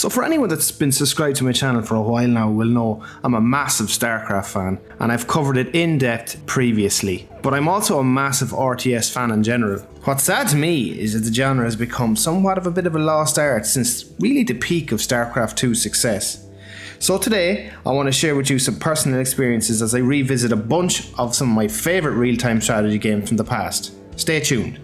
So for anyone that's been subscribed to my channel for a while now will know I'm a massive StarCraft fan, and I've covered it in depth previously. But I'm also a massive RTS fan in general. What's sad to me is that the genre has become somewhat of a bit of a lost art since really the peak of StarCraft 2's success. So today, I want to share with you some personal experiences as I revisit a bunch of some of my favourite real-time strategy games from the past. Stay tuned.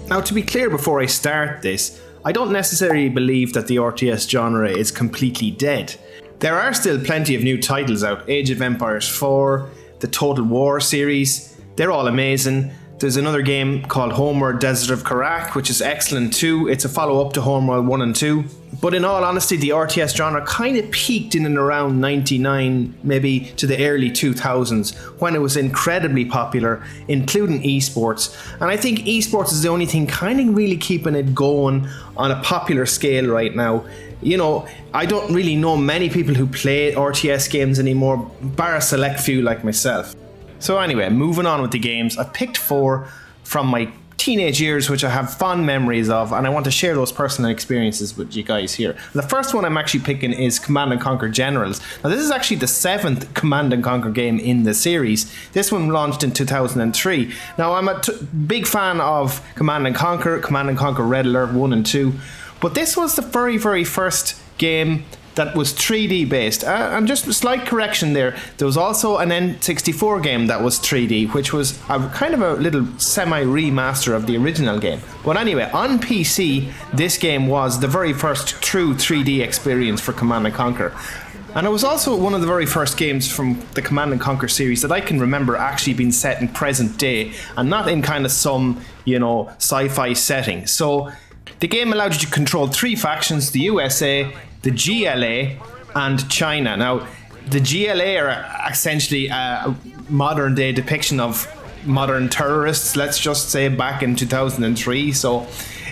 Now, to be clear before I start this, I don't necessarily believe that the RTS genre is completely dead. There are still plenty of new titles out. Age of Empires 4, the Total War series, they're all amazing. There's another game called Homeworld Desert of Karak, which is excellent too. It's a follow-up to Homeworld 1 and 2. But in all honesty, the RTS genre kind of peaked in and around 99, maybe to the early 2000s, when it was incredibly popular, including esports. And I think esports is the only thing kind of really keeping it going on a popular scale right now. You know, I don't really know many people who play RTS games anymore, bar a select few like myself. So anyway, moving on with the games, I picked 4 from my teenage years which I have fond memories of, and I want to share those personal experiences with you guys here. The first one I'm actually picking is Command & Conquer Generals. Now this is actually the 7th Command & Conquer game in the series. This one launched in 2003. Now I'm a big fan of Command & Conquer Red Alert 1 and 2, but this was the very first game that was 3D based. And just a slight correction there was also an N64 game that was 3D, which was a kind of a little semi-remaster of the original game. But anyway, on PC, this game was the very first true 3D experience for Command & Conquer. And it was also one of the very first games from the Command & Conquer series that I can remember actually being set in present day, and not in kind of some, sci-fi setting. So the game allowed you to control 3 factions: the USA, the GLA, and China. Now, the GLA are essentially a modern day depiction of modern terrorists, let's just say, back in 2003. So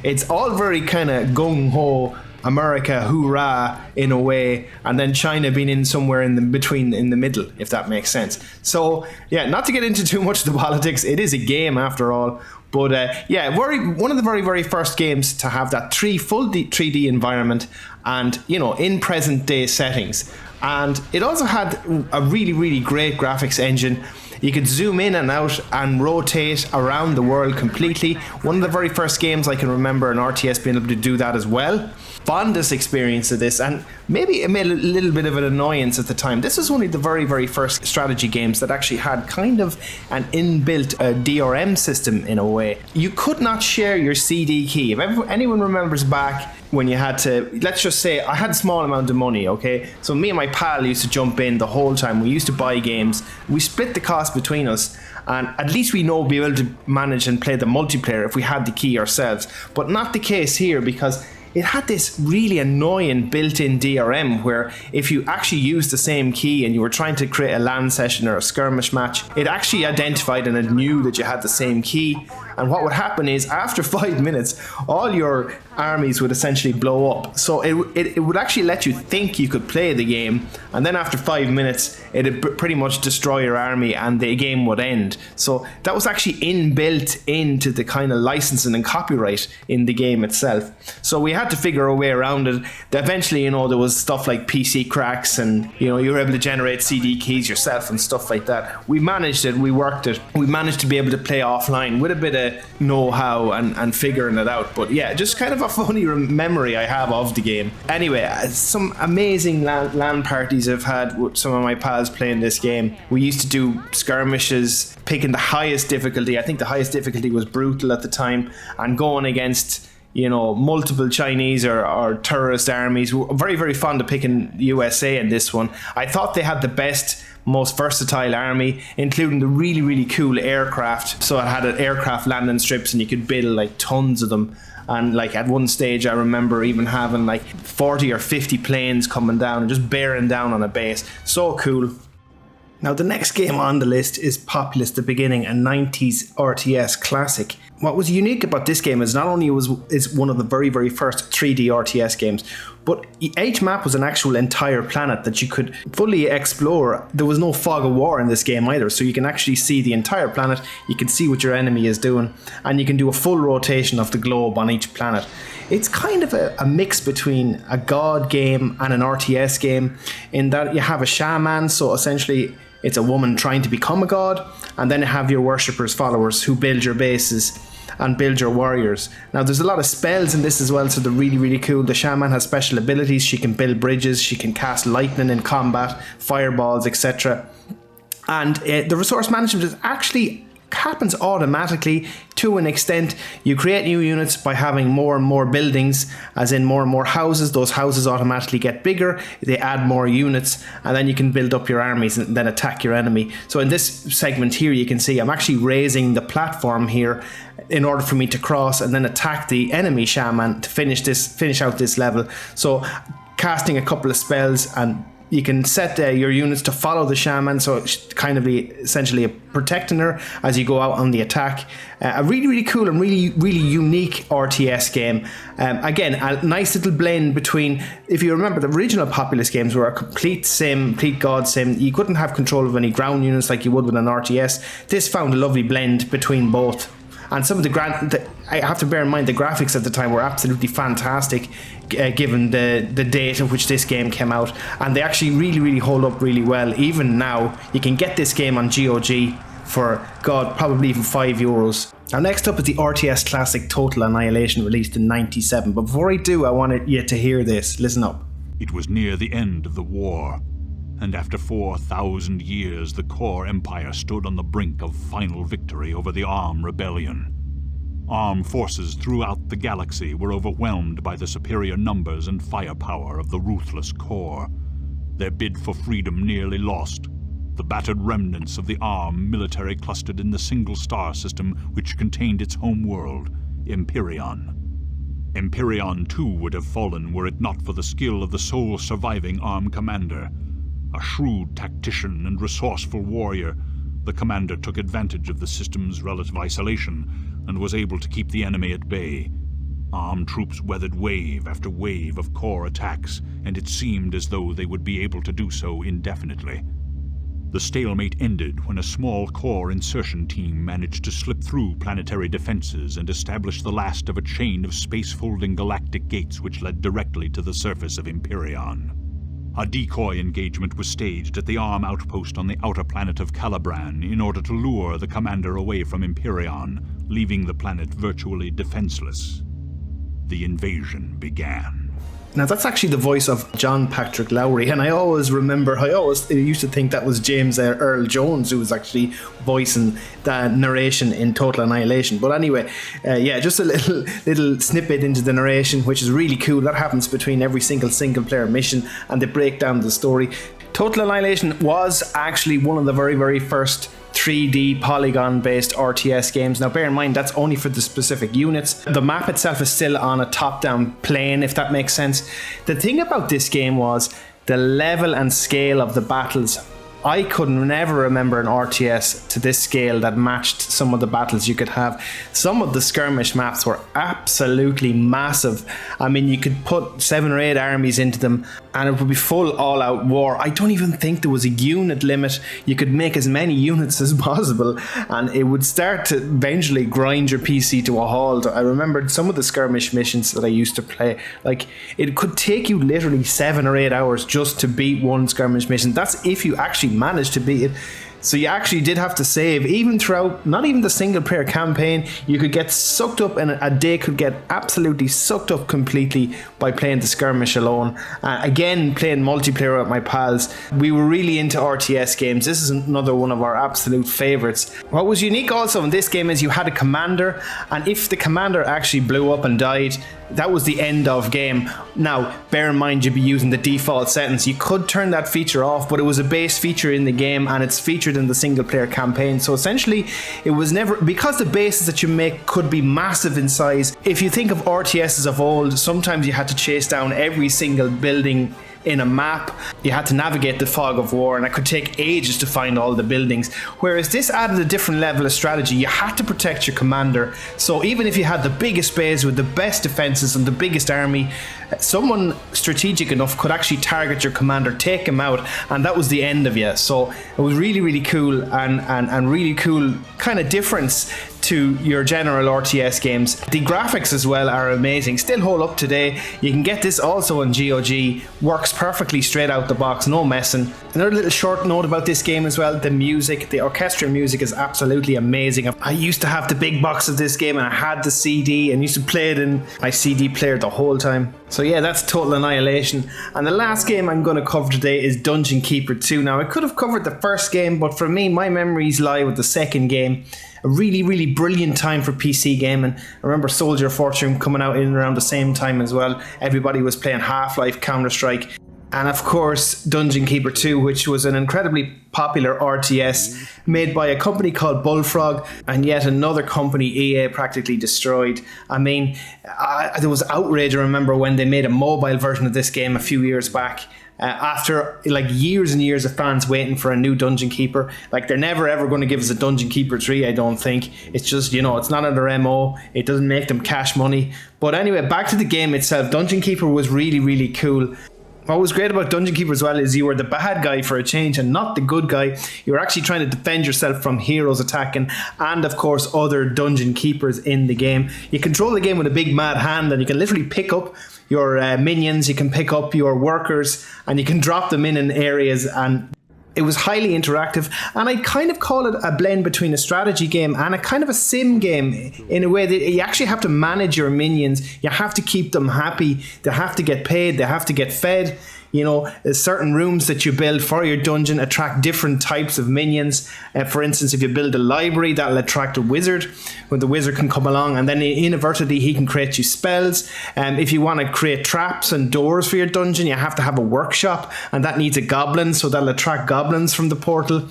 it's all very kind of gung-ho, America, hoorah, in a way, and then China being in somewhere in the middle, if that makes sense. So yeah, not to get into too much of the politics, it is a game after all. But one of the very first games to have that full 3D environment and, in present day settings. And it also had a really great graphics engine. You could zoom in and out and rotate around the world completely. One of the very first games I can remember an RTS being able to do that as well. Fondest experience of this, and maybe it made a little bit of an annoyance at the time. This was one of the very first strategy games that actually had kind of an inbuilt DRM system in a way. You could not share your CD key. If anyone remembers back when you had to, let's just say I had a small amount of money, okay? So me and my pal used to jump in the whole time. We used to buy games. We split the cost between us, and at least we know we'll be able to manage and play the multiplayer if we had the key ourselves. But not the case here, because it had this really annoying built-in DRM where if you actually used the same key and you were trying to create a LAN session or a skirmish match, it actually identified and it knew that you had the same key. And what would happen is after 5 minutes, all your armies would essentially blow up. So it would actually let you think you could play the game, and then after 5 minutes, it'd pretty much destroy your army and the game would end. So that was actually inbuilt into the kind of licensing and copyright in the game itself. So we had to figure a way around it. Eventually, there was stuff like PC cracks, and you were able to generate CD keys yourself and stuff like that. We managed it, we worked it. We managed to be able to play offline with a bit of know-how and figuring it out. But yeah, just kind of a funny memory I have of the game. Anyway, some amazing LAN parties I've had with some of my pals playing this game. We used to do skirmishes, picking the highest difficulty. I think the highest difficulty was brutal at the time, and going against multiple Chinese or terrorist armies. We were very fond of picking USA in this one. I thought they had the best, most versatile army, including the really cool aircraft. So it had aircraft landing strips, and you could build like tons of them. And like at one stage, I remember even having like 40 or 50 planes coming down and just bearing down on a base. So cool. Now the next game on the list is Populous: The Beginning, a 90s RTS classic. what was unique about this game is not only is one of the very, very first 3D RTS games, but each map was an actual entire planet that you could fully explore. There was no fog of war in this game either, so you can actually see the entire planet, you can see what your enemy is doing, and you can do a full rotation of the globe on each planet. It's kind of a mix between a god game and an RTS game, in that you have a shaman, so essentially it's a woman trying to become a god, and then you have your worshippers, followers, who build your bases and build your warriors. Now there's a lot of spells in this as well, so they're really, really cool. The shaman has special abilities. She can build bridges, she can cast lightning in combat, fireballs, etc. And the resource management is actually happens automatically to an extent. You create new units by having more and more buildings, as in more and more houses. Those houses automatically get bigger, they add more units, and then you can build up your armies and then attack your enemy. So in this segment here, you can see I'm actually raising the platform here in order for me to cross and then attack the enemy shaman to finish out this level. So casting a couple of spells, and you can set your units to follow the shaman, so it's kind of essentially protecting her as you go out on the attack. A really, really cool and really, really unique RTS game. Again, a nice little blend between, if you remember, the original Populous games were a complete god sim. You couldn't have control of any ground units like you would with an RTS. This found a lovely blend between both. And some of I have to bear in mind the graphics at the time were absolutely fantastic, given the date in which this game came out, and they actually really, really hold up really well. Even now, you can get this game on GOG for, God, probably even €5. Now next up is the RTS classic Total Annihilation, released in '97. But before I do, I wanted you to hear this. Listen up. It was near the end of the war, and after 4,000 years, the Core Empire stood on the brink of final victory over the Arm Rebellion. Arm forces throughout the galaxy were overwhelmed by the superior numbers and firepower of the ruthless Core. Their bid for freedom nearly lost. The battered remnants of the Arm military clustered in the single star system which contained its home world, Empyreon. Empyreon too would have fallen were it not for the skill of the sole surviving Arm commander. A shrewd tactician and resourceful warrior, the commander took advantage of the system's relative isolation and was able to keep the enemy at bay. Arm troops weathered wave after wave of Core attacks, and it seemed as though they would be able to do so indefinitely. The stalemate ended when a small Core insertion team managed to slip through planetary defenses and establish the last of a chain of space-folding galactic gates which led directly to the surface of Empyreon. A decoy engagement was staged at the Arm outpost on the outer planet of Calibran in order to lure the commander away from Empyreon, leaving the planet virtually defenseless. The invasion began. Now that's actually the voice of John Patrick Lowry, and I always used to think that was James Earl Jones who was actually voicing the narration in Total Annihilation. But anyway, just a little snippet into the narration, which is really cool. That happens between every single player mission, and they break down the story. Total Annihilation was actually one of the very, very first 3D polygon-based RTS games. Now bear in mind, that's only for the specific units. The map itself is still on a top-down plane, if that makes sense. The thing about this game was the level and scale of the battles. I could never remember an RTS to this scale that matched some of the battles you could have. Some of the skirmish maps were absolutely massive. I mean, you could put 7 or 8 armies into them and it would be full all-out war. I don't even think there was a unit limit. You could make as many units as possible and it would start to eventually grind your PC to a halt. I remembered some of the skirmish missions that I used to play. Like, it could take you literally 7 or 8 hours just to beat one skirmish mission. That's if you actually managed to beat it. So you actually did have to save, even throughout, not even the single player campaign. You could get sucked up, and a day could get absolutely sucked up completely by playing the skirmish alone. Again, playing multiplayer with my pals. We were really into RTS games. This is another one of our absolute favorites. What was unique also in this game is you had a commander, and if the commander actually blew up and died, that was the end of game. Now, bear in mind you'd be using the default settings. You could turn that feature off, but it was a base feature in the game and it's featured in the single player campaign. So essentially, it was never, because the bases that you make could be massive in size. If you think of RTSs of old, sometimes you had to chase down every single building in a map. You had to navigate the fog of war, and it could take ages to find all the buildings. Whereas this added a different level of strategy. You had to protect your commander. So even if you had the biggest base with the best defenses and the biggest army, someone strategic enough could actually target your commander, take him out, and that was the end of you. So it was really, really cool and really cool kind of difference to your general RTS games. The graphics as well are amazing, still hold up today. You can get this also on GOG, works perfectly straight out the box, no messing. Another little short note about this game as well, the music, the orchestral music is absolutely amazing. I used to have the big box of this game and I had the CD and used to play it in my CD player the whole time. So yeah, that's Total Annihilation. And the last game I'm going to cover today is Dungeon Keeper 2. Now I could have covered the first game, but for me, my memories lie with the second game. A really, really brilliant time for PC gaming. I remember Soldier of Fortune coming out in around the same time as well. Everybody was playing Half-Life, Counter-Strike, and of course Dungeon Keeper 2, which was an incredibly popular RTS made by a company called Bullfrog, and yet another company, EA, practically destroyed. I mean, there was outrage, I remember, when they made a mobile version of this game a few years back. After like years and years of fans waiting for a new Dungeon Keeper. Like, they're never ever going to give us a Dungeon Keeper 3, I don't think. It's just, you know, it's not on their MO. It doesn't make them cash money. But anyway, back to the game itself. Dungeon Keeper was really, really cool. What was great about Dungeon Keeper as well is you were the bad guy for a change and not the good guy. You were actually trying to defend yourself from heroes attacking and of course other Dungeon Keepers in the game. You control the game with a big mad hand and you can literally pick up your minions, you can pick up your workers and you can drop them in areas, and it was highly interactive, and I kind of call it a blend between a strategy game and a kind of a sim game in a way that you actually have to manage your minions. You have to keep them happy, they have to get paid, they have to get fed. You know, certain rooms that you build for your dungeon attract different types of minions. For instance, if you build a library, that'll attract a wizard, when the wizard can come along and then inadvertently he can create you spells. If you want to create traps and doors for your dungeon, you have to have a workshop, and that needs a goblin, so that'll attract goblins from the portal.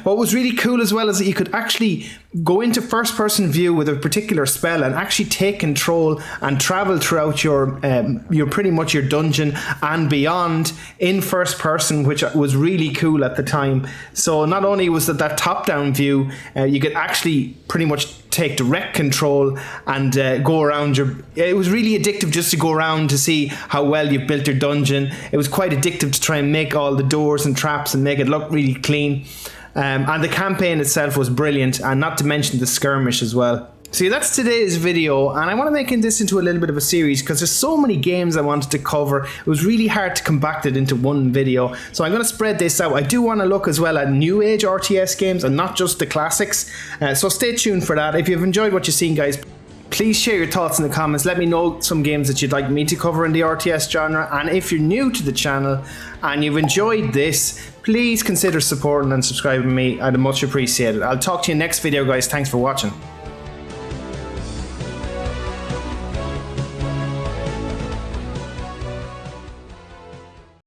What was really cool as well is that you could actually go into first person view with a particular spell and actually take control and travel throughout your pretty much your dungeon and beyond in first person, which was really cool at the time. So not only was it that top down view, you could actually pretty much take direct control and go around it was really addictive just to go around to see how well you've built your dungeon. It was quite addictive to try and make all the doors and traps and make it look really clean. And the campaign itself was brilliant, and not to mention the skirmish as well. So yeah, that's today's video, and I want to make this into a little bit of a series because there's so many games I wanted to cover. It was really hard to compact it into one video, so I'm going to spread this out. I do want to look as well at new age RTS games and not just the classics, so stay tuned for that. If you've enjoyed what you've seen, guys, please share your thoughts in the comments. Let me know some games that you'd like me to cover in the RTS genre, and if you're new to the channel and you've enjoyed this, please consider supporting and subscribing me. I'd much appreciate it. I'll talk to you next video, guys. Thanks for watching.